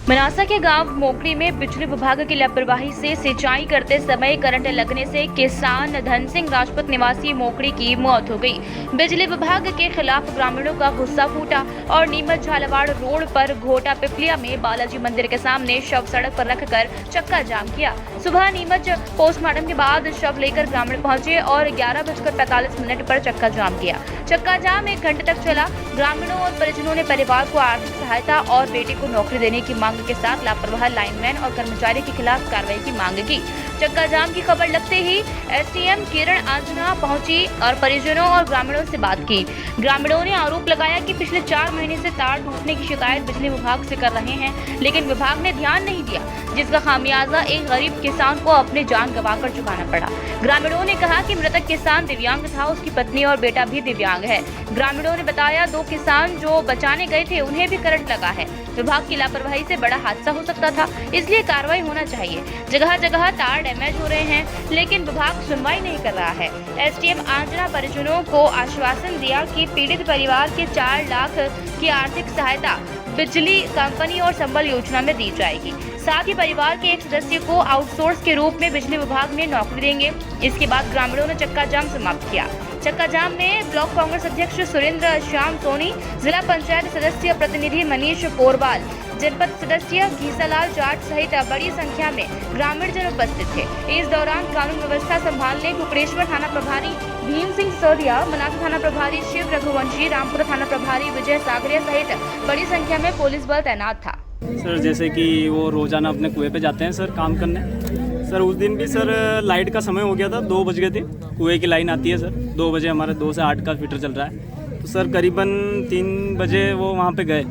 मनासा के गांव मोकड़ी में बिजली विभाग की लापरवाही से सिंचाई करते समय करंट लगने से किसान धन सिंह राजपूत निवासी मोकड़ी की मौत हो गई। बिजली विभाग के खिलाफ ग्रामीणों का गुस्सा फूटा और नीमच झालावाड़ रोड पर घोटा पिपलिया में बालाजी मंदिर के सामने शव सड़क पर रखकर चक्का जाम किया। सुबह नीमच पोस्टमार्टम के बाद शव लेकर ग्रामीण पहुंचे और 11:45 पर चक्का जाम किया। चक्का जाम 1 घंटे तक चला। ग्रामीणों और परिजनों ने परिवार को आर्थिक सहायता और बेटे को नौकरी देने की मांग के साथ लापरवाह लाइनमैन और कर्मचारी के खिलाफ कार्रवाई की मांग की। चक्का जाम की खबर लगते ही एसडीएम किरण आंजना पहुंची और परिजनों और ग्रामीणों से बात की। ग्रामीणों ने आरोप लगाया कि पिछले 4 महीने से तार टूटने की शिकायत बिजली विभाग से कर रहे हैं, लेकिन विभाग ने ध्यान नहीं दिया, जिसका खामियाजा एक गरीब किसान को अपनी जान गंवाकर चुकाना पड़ा। ग्रामीणों ने कहा कि मृतक किसान दिव्यांग था, उसकी पत्नी और बेटा भी दिव्यांग है। ग्रामीणों ने बताया 2 किसान जो बचाने गए थे उन्हें भी करंट लगा है। विभाग की लापरवाही से बड़ा हादसा हो सकता था, इसलिए कार्रवाई होना चाहिए। जगह जगह तार डैमेज हो रहे हैं, लेकिन विभाग सुनवाई नहीं कर रहा है। एसडीएम आंजना परिजनों को आश्वासन दिया कि पीड़ित परिवार के 4 लाख की आर्थिक सहायता बिजली कंपनी और संबल योजना में दी जाएगी। साथ ही परिवार के एक सदस्य को आउटसोर्स के रूप में बिजली विभाग में नौकरी देंगे। इसके बाद ग्रामीणों ने चक्का जाम समाप्त किया। चक्का जाम में ब्लॉक कांग्रेस अध्यक्ष सुरेंद्र श्याम सोनी, जिला पंचायत सदस्य प्रतिनिधि मनीष पोरवाल, जनपद सदस्य घीसालाल जाट सहित बड़ी संख्या में ग्रामीण जन उपस्थित थे। इस दौरान कानून व्यवस्था संभालने कुकड़ेश्वर थाना प्रभारी भीम सिंह सोदिया, मनासा थाना प्रभारी शिव रघुवंशी, रामपुरा थाना प्रभारी विजय सागरिया सहित बड़ी संख्या में पुलिस बल तैनात था। सर जैसे कि वो रोजाना अपने कुएं पे जाते हैं सर काम करने। सर उस दिन भी सर लाइट का समय हो गया था, 2 बज गए थे। कुएं की लाइन आती है सर 2 बजे, हमारे 2 से 8 का फीटर चल रहा है। तो सर करीबन 3 बजे वो वहाँ पे गए,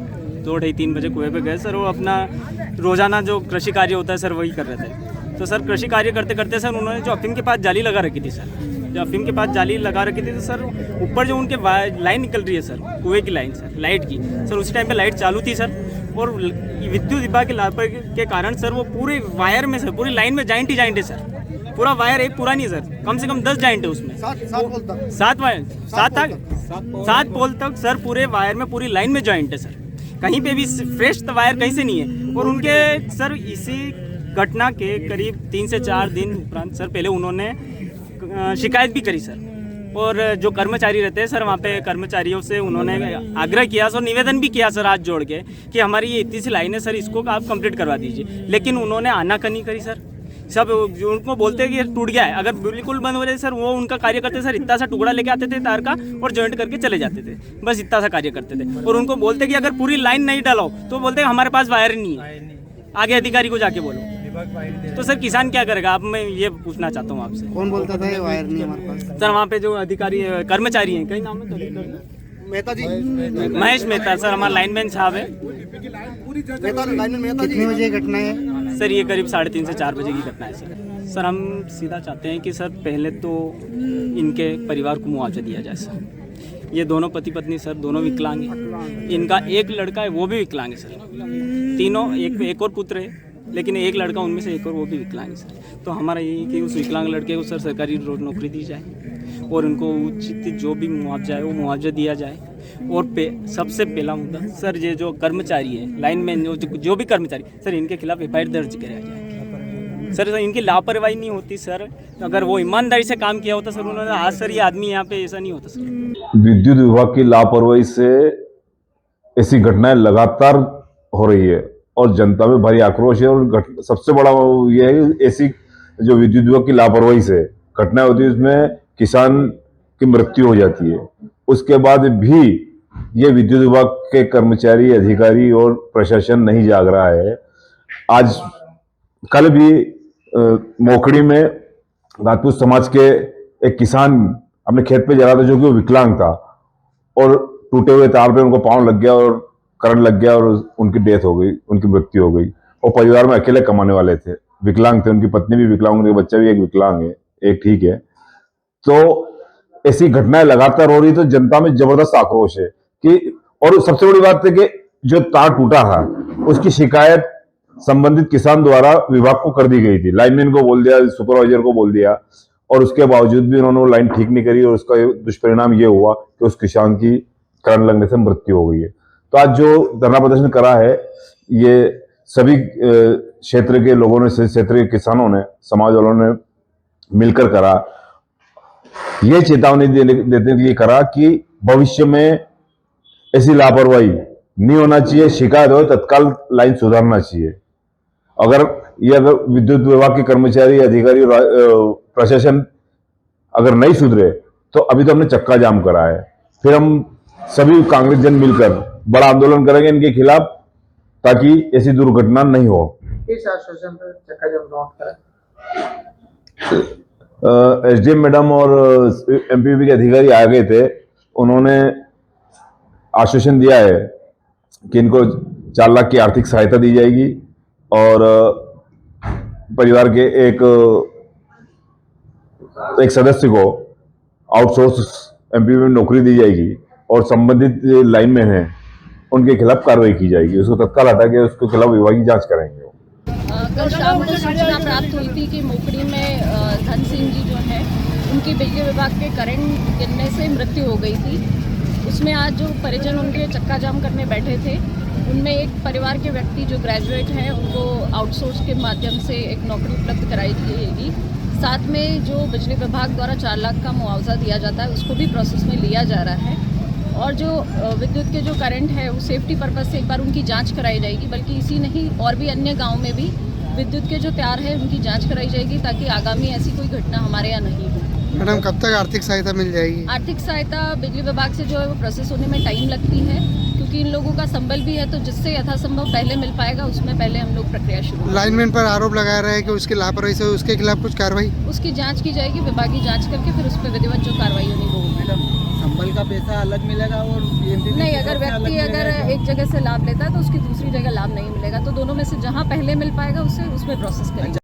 2-3 बजे कुएं पे गए सर। वो अपना रोजाना जो कृषि कार्य होता है सर वही कर रहे थे। तो सर कृषि कार्य करते करते सर उन्होंने जो अफीम के पास जाली लगा रखी थी सर, जो अफीम के पास जाली लगा रखी थी तो सर ऊपर जो उनके लाइन निकल रही है सर, कुएं की लाइन सर, लाइट की सर, उसी टाइम पे लाइट चालू थी सर। और विद्युत विभाग की लापरवाही के कारण सर वो पूरे वायर में सर, पूरी लाइन में जॉइंट ही जॉइंट है सर। पूरा वायर एक पूरा नहीं सर, कम से कम 10 जॉइंट है उसमें। 7 पोल तक सर पूरे वायर में, पूरी लाइन में जॉइंट है सर। कहीं पे भी फ्रेश वायर कहीं से नहीं है। और उनके सर इसी घटना के करीब 3 से 4 दिन उपरांत सर पहले उन्होंने शिकायत भी करी सर। और जो कर्मचारी रहते हैं सर वहाँ पे कर्मचारियों से उन्होंने आग्रह किया सर, निवेदन भी किया सर हाथ जोड़ के कि हमारी ये इतनी सी लाइन है सर, इसको आप कंप्लीट करवा दीजिए। लेकिन उन्होंने आनाकानी करी सर। सब उनको बोलते हैं कि टूट गया है, अगर बिल्कुल बंद हो जाए सर, वो उनका कार्य करते सर, इतना सा टुकड़ा लेके आते थे तार का और जॉइंट करके चले जाते थे, बस इतना सा कार्य करते थे। और उनको बोलते कि अगर पूरी लाइन नहीं डालो तो बोलते हमारे पास वायर नहीं है, आगे अधिकारी को जाके बोलो। तो सर किसान क्या करेगा? अब मैं ये पूछना चाहता हूँ आपसे। कौन बोलता था ये वायर नहीं हमारे पास? सर वहाँ पे जो अधिकारी कर्मचारी हैं, कई नाम है मेहता जी, महेश मेहता सर, हमारा लाइनमैन साहब है। कितने बजे घटना है? सर ये करीब 3:30 से 4 बजे की घटना है सर। सर हम सीधा चाहते हैं कि सर पहले तो इनके परिवार को मुआवजा दिया जाए सर। ये दोनों पति पत्नी सर दोनों विकलांग हैं। इनका एक लड़का है वो भी विकलांग है सर। तीनों एक और पुत्र है, लेकिन एक लड़का उनमें से एक और वो भी विकलांग है सर। तो हमारा यही कि उस विकलांग लड़के को सर सरकारी नौकरी दी जाए और उनको उचित जो भी मुआवजा है वो मुआवजा दिया जाए। और सबसे पहला मुद्दा सर ये जो कर्मचारी है, लाइनमैन जो भी कर्मचारी सर, इनके खिलाफ एफआईआर दर्ज कराया जाए सर। इनकी लापरवाही नहीं होती सर, अगर वो ईमानदारी से काम किया होता सर उन्होंने आज सर ये आदमी यहाँ पे ऐसा नहीं होता सर। विद्युत विभाग की लापरवाही से ऐसी घटनाएं लगातार हो रही है और जनता में भारी आक्रोश है। और सबसे बड़ा ये है कि ऐसी जो विद्युत विभाग की लापरवाही से घटनाएं होती है उसमें किसान की मृत्यु हो जाती है। उसके बाद भी ये विद्युत विभाग के कर्मचारी, अधिकारी और प्रशासन नहीं जाग रहा है। आज कल भी मोकड़ी में राजपूत समाज के एक किसान अपने खेत पे जा रहा था जो कि वो विकलांग था और टूटे हुए तार पे उनको पाँव लग गया और करंट लग गया और उनकी डेथ हो गई, उनकी मृत्यु हो गई। और परिवार में अकेले कमाने वाले थे, विकलांग थे, उनकी पत्नी भी विकलांग, उनके बच्चा भी एक विकलांग है, एक ठीक है। तो ऐसी घटनाएं लगातार हो रही, तो जनता में जबरदस्त आक्रोश है कि, और सबसे बड़ी बात है कि जो तार टूटा था उसकी शिकायत संबंधित किसान द्वारा विभाग को कर दी गई थी। लाइनमैन को बोल दिया, सुपरवाइजर को बोल दिया, और उसके बावजूद भी उन्होंने लाइन ठीक नहीं करी और उसका दुष्परिणाम ये हुआ कि उस किसान की करंट लगने से मृत्यु हो गई है। तो आज जो धरना प्रदर्शन करा है ये सभी क्षेत्र के लोगों ने, क्षेत्र के किसानों ने, समाज वालों ने मिलकर करा। ये चेतावनी देते हुए करा कि भविष्य में ऐसी लापरवाही नहीं होना चाहिए, शिकायत हो तत्काल लाइन सुधारना चाहिए। अगर विद्युत विभाग के कर्मचारी, अधिकारी, प्रशासन अगर नहीं सुधरे तो अभी तो हमने चक्का जाम करा है, फिर हम सभी कांग्रेस जन मिलकर बड़ा आंदोलन करेंगे इनके खिलाफ ताकि ऐसी दुर्घटना नहीं हो। किस आश्वासन पर चक्का जाम नोट करा? एसडीएम मैडम और एमपीपी के अधिकारी आ गए थे, उन्होंने आश्वासन दिया है कि इनको 4 लाख की आर्थिक सहायता दी जाएगी और परिवार के एक सदस्य को आउटसोर्स एमपीपी में नौकरी दी जाएगी और संबंधित लाइनमैन हैं उनके खिलाफ कार्रवाई की जाएगी, उसको तत्काल हटा के उसके खिलाफ विभागीय जांच करेंगे। कल शाम को सूचना प्राप्त हुई थी कि मोकड़ी में धन सिंह जी जो हैं उनकी बिजली विभाग के करंट गिरने से मृत्यु हो गई थी। उसमें आज जो परिजन उनके चक्का जाम करने बैठे थे, उनमें एक परिवार के व्यक्ति जो ग्रेजुएट हैं उनको आउटसोर्स के माध्यम से एक नौकरी उपलब्ध कराई जाएगी। साथ में जो बिजली विभाग द्वारा 4 लाख का मुआवजा दिया जाता है उसको भी प्रोसेस में लिया जा रहा है। और जो विद्युत के जो करंट है वो सेफ्टी पर्पज़ से एक बार उनकी जांच कराई जाएगी, बल्कि इसी नहीं और भी अन्य गांव में भी विद्युत के जो तार है उनकी जांच कराई जाएगी ताकि आगामी ऐसी कोई घटना हमारे यहाँ नहीं हो। मैडम कब तक आर्थिक सहायता मिल जाएगी? आर्थिक सहायता बिजली विभाग से जो है वो प्रोसेस होने में टाइम लगती है, क्योंकि इन लोगों का संबल भी है, तो जिससे यथासंभव पहले मिल पाएगा उसमें पहले हम लोग प्रक्रिया शुरू। लाइनमैन पर आरोप लगा रहा है कि उसकी लापरवाही से उसके खिलाफ कुछ कार्रवाई? उसकी जांच की जाएगी, विभागीय जांच करके फिर उस पर विधिवत जो कार्रवाई होनी वो होगी। संबल का पैसा अलग मिलेगा और नहीं, अगर व्यक्ति अगर एक जगह से लाभ लेता है तो उसकी दूसरी जगह लाभ नहीं मिलेगा, तो दोनों में से जहाँ पहले मिल पाएगा उससे उसमें प्रोसेस करेंगे।